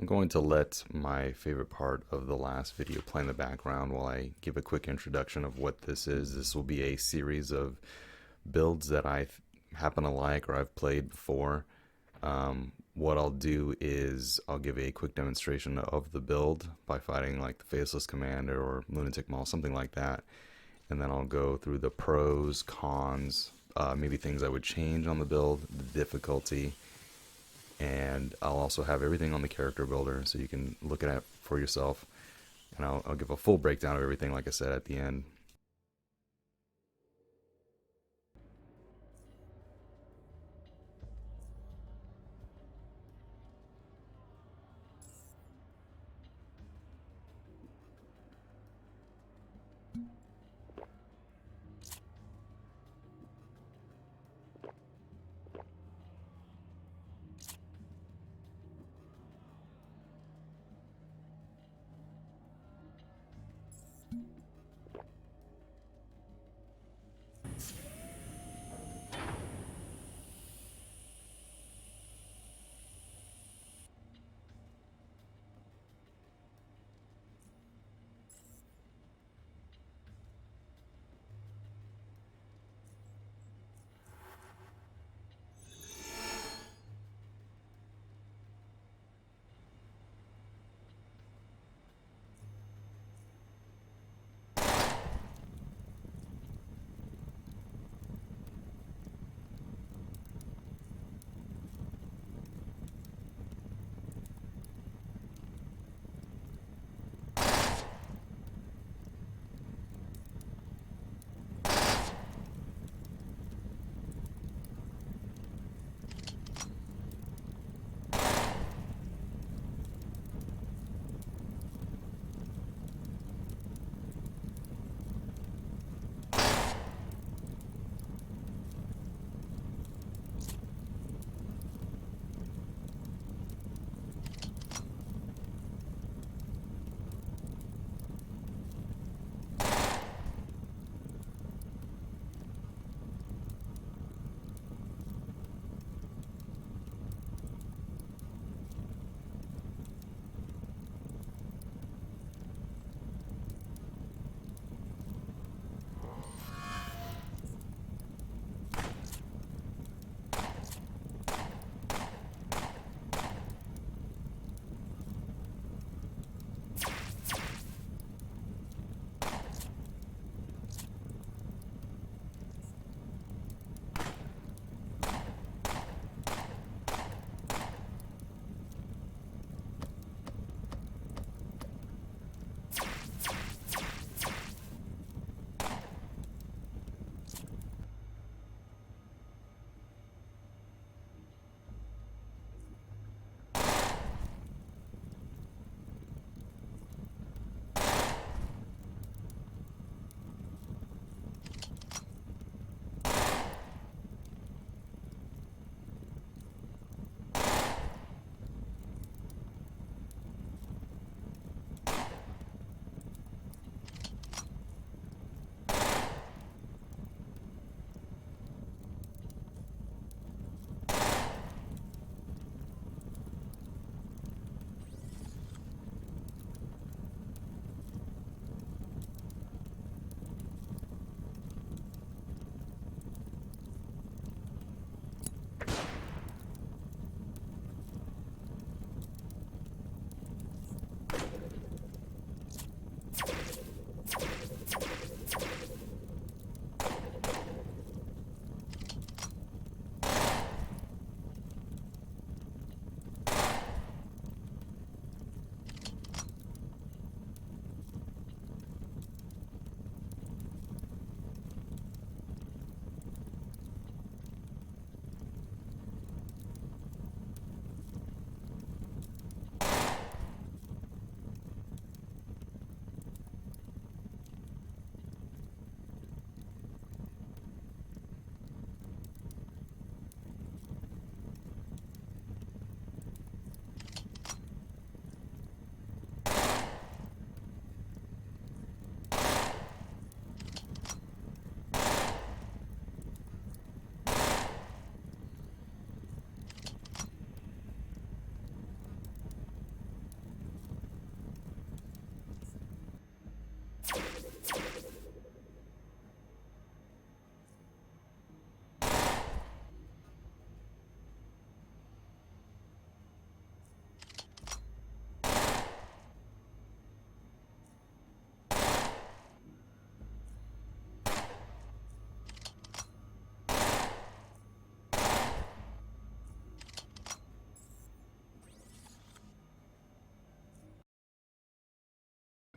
going to let my favorite part of the last video play in the background while I give a quick introduction of what this is. This will be a series of builds that I happen to like or I've played before. What I'll do is I'll give a quick demonstration of the build by fighting like the Faceless Commander or Lunatic Mall, something like that. And then I'll go through the pros, cons, maybe things I would change on the build, the difficulty, and I'll also have everything on the character builder so you can look at it for yourself. And I'll give a full breakdown of everything, like I said, at the end.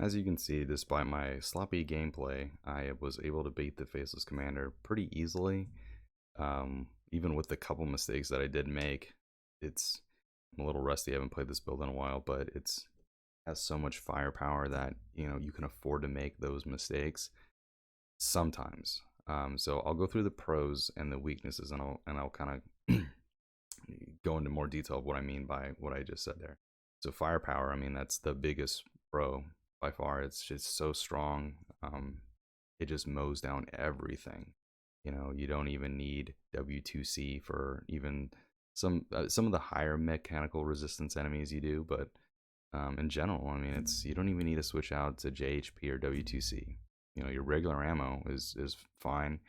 as you can see, despite my sloppy gameplay, I was able to beat the Faceless Commander pretty easily. Even with the couple mistakes that I did make, I'm a little rusty. I haven't played this build in a while, but it's has so much firepower that you can afford to make those mistakes sometimes. So I'll go through the pros and the weaknesses, and I'll kind of go into more detail of what I mean by what I just said there. So firepower, I mean, that's the biggest pro by far. It's just so strong. It just mows down everything. You don't even need W2C for even some of the higher mechanical resistance enemies you do, but in general, I mean, you don't even need to switch out to JHP or W2C. Your regular ammo is fine.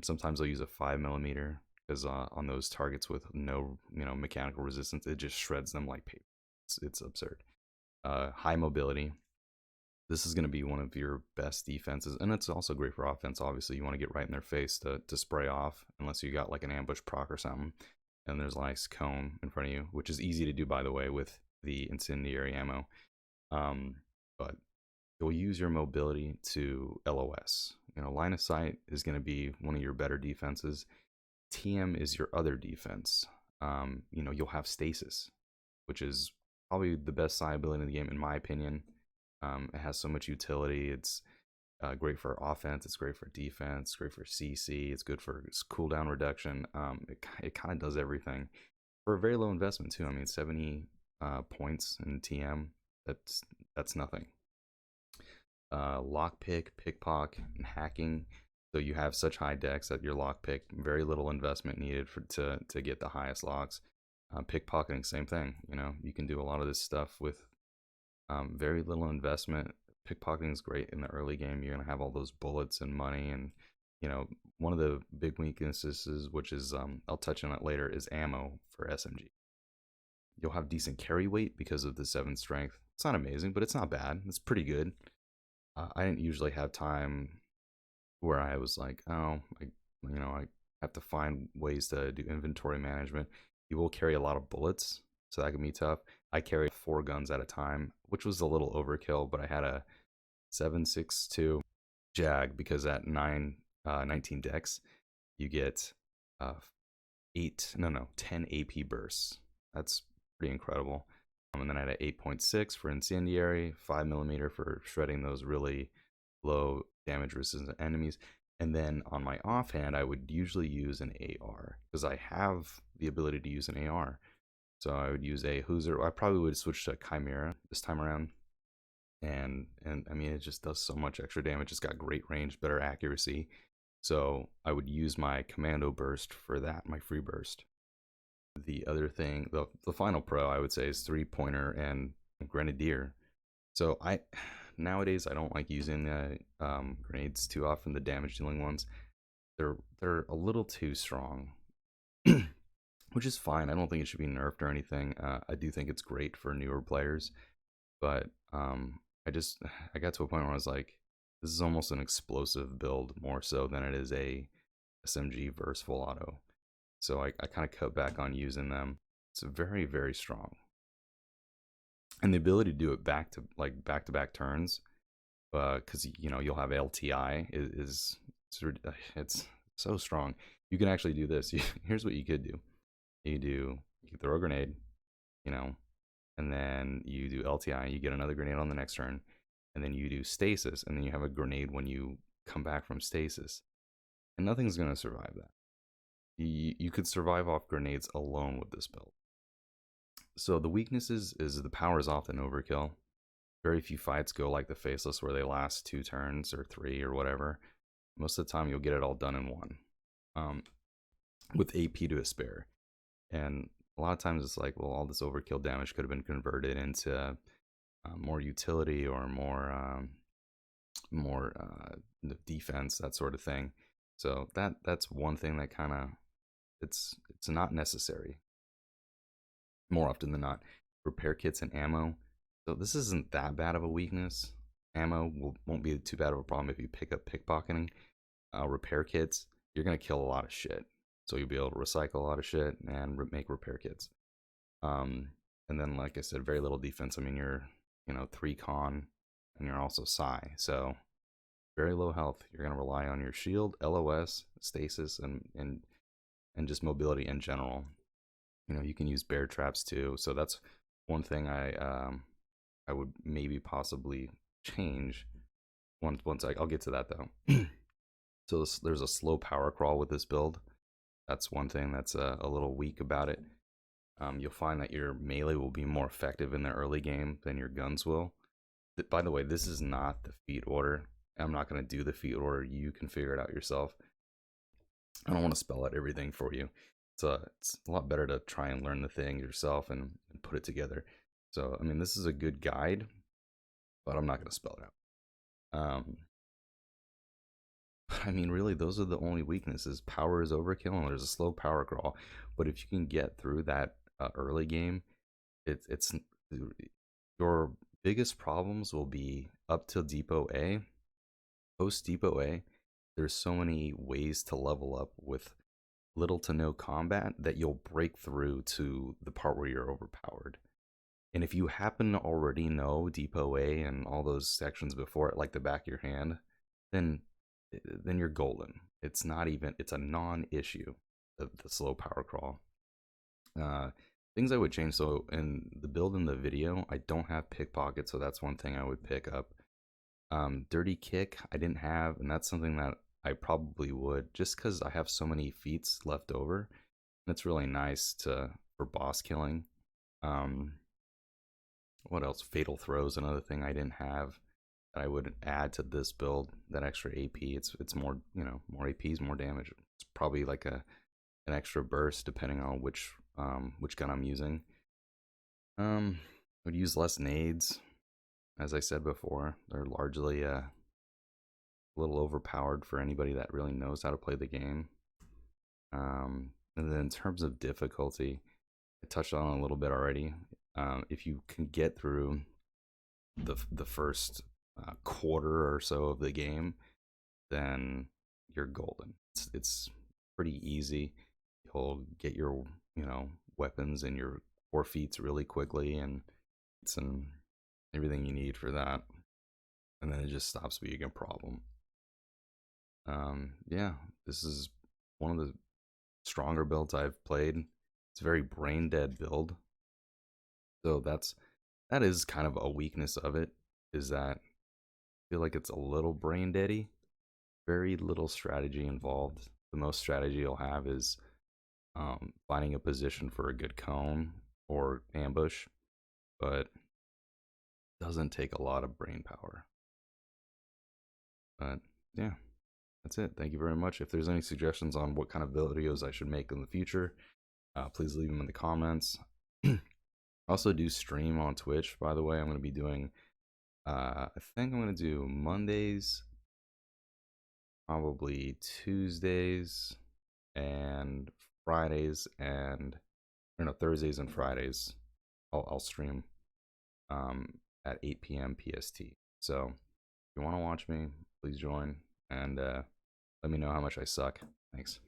Sometimes I'll use a 5mm because on those targets with no mechanical resistance, it just shreds them like paper. It's absurd. High mobility. This is going to be one of your best defenses, and it's also great for offense. Obviously, you want to get right in their face to spray off, unless you got like an ambush proc or something. And there's a nice cone in front of you, which is easy to do, by the way, with the incendiary ammo. But you'll use your mobility to LOS. Line of sight is going to be one of your better defenses. TM is your other defense. You'll have stasis, which is probably the best side ability in the game, in my opinion. It has so much utility. It's great for offense. It's great for defense. It's great for CC. It's good for cooldown reduction. It kind of does everything for a very low investment too. I mean, 70 points in TM. That's nothing. Lockpick, pickpocket, and hacking. So you have such high dex that your lockpick, very little investment needed to get the highest locks. Pickpocketing, same thing. You can do a lot of this stuff with very little investment. Pickpocketing is great in the early game. You're gonna have all those bullets and money, and one of the big weaknesses, which is I'll touch on it later, is ammo for SMG. You'll have decent carry weight because of the 7 strength. It's not amazing, but it's not bad. It's pretty good. I didn't usually have time where I was like, oh, I have to find ways to do inventory management. You will carry a lot of bullets, so that can be tough. I carried 4 guns at a time, which was a little overkill, but I had a 7.62 Jag because at 19 dex, you get 10 AP bursts. That's pretty incredible. And then I had an 8.6 for incendiary, 5mm for shredding those really low damage resistant enemies. And then on my offhand, I would usually use an AR because I have the ability to use an AR. So I would use a Hooser. I probably would switch to Chimera this time around. And I mean, it just does so much extra damage. It's got great range, better accuracy. So I would use my Commando burst for that, my free burst. The other thing, the final pro I would say is 3-pointer and Grenadier. So nowadays I don't like using the grenades too often, the damage dealing ones. They're a little too strong, which is fine. I don't think it should be nerfed or anything. I do think it's great for newer players, but I got to a point where I was like, this is almost an explosive build more so than it is a SMG versus full auto. So I kind of cut back on using them. It's very, very strong. And the ability to do it back to back turns, because you'll have LTI it's so strong. You can actually do this. Here's what you could do. You throw a grenade, and then you do LTI. You get another grenade on the next turn, and then you do stasis, and then you have a grenade when you come back from stasis, and nothing's gonna survive that. You could survive off grenades alone with this build. So the weaknesses is the power is often overkill. Very few fights go like the Faceless where they last 2 turns or 3 or whatever. Most of the time you'll get it all done in one, with AP to a spare. And a lot of times it's like, well, all this overkill damage could have been converted into more utility or more defense, that sort of thing. So that's one thing that kind of it's not necessary more often than not. Repair kits and ammo. So this isn't that bad of a weakness. Ammo won't be too bad of a problem if you pick up pickpocketing. Repair kits, you're gonna kill a lot of shit. So you'll be able to recycle a lot of shit and make repair kits. And then, like I said, very little defense. I mean, you're 3 con. and you're also psi. So very low health. You're going to rely on your shield, LOS, stasis, and just mobility in general. You know, you can use bear traps too. So that's one thing I would maybe possibly change once I'll get to that though. So there's a slow power crawl with this build. That's one thing that's a little weak about it. You'll find that your melee will be more effective in the early game than your guns will. By the way, this is not the feat order. I'm not going to do the feat order. You can figure it out yourself. I don't want to spell out everything for you. It's a lot better to try and learn the thing yourself and put it together. So, I mean, this is a good guide, but I'm not going to spell it out. I mean, really, those are the only weaknesses. Power is overkill, and there's a slow power crawl. But if you can get through that early game, it's your biggest problems will be up till Depot A. Post Depot A, there's so many ways to level up with little to no combat that you'll break through to the part where you're overpowered. And if you happen to already know Depot A and all those sections before it, like the back of your hand, then you're golden. It's not even, it's a non-issue, the slow power crawl. Things I would change. So in the build in the video, I don't have pickpocket, so that's one thing I would pick up. Dirty kick I didn't have, and that's something that I probably would, just because I have so many feats left over. And it's really nice for boss killing. What else? Fatal throws, another thing I didn't have that I would add to this build. That extra AP, it's more, you know, more APs, more damage. It's probably like an extra burst depending on which gun I'm using. I would use less nades, as I said before. They're largely a little overpowered for anybody that really knows how to play the game. And then in terms of difficulty, I touched on it a little bit already. If you can get through the first quarter or so of the game, then you're golden. It's pretty easy. You'll get your, you know, weapons and your core feats really quickly, and it's everything you need for that. And then it just stops being a problem. Yeah, this is one of the stronger builds I've played. It's a very brain dead build. So that is kind of a weakness of it, is that I feel like it's a little brain deady. Very little strategy involved. The most strategy you'll have is finding a position for a good cone or ambush, but doesn't take a lot of brain power. But yeah, that's it. Thank you very much. If there's any suggestions on what kind of videos I should make in the future, please leave them in the comments. I also do stream on Twitch, by the way. I'm going to be doing, I think I'm going to do Mondays, probably Tuesdays, and Fridays, and Thursdays and Fridays. I'll stream at 8 p.m. PST. So if you want to watch me, please join, and let me know how much I suck. Thanks.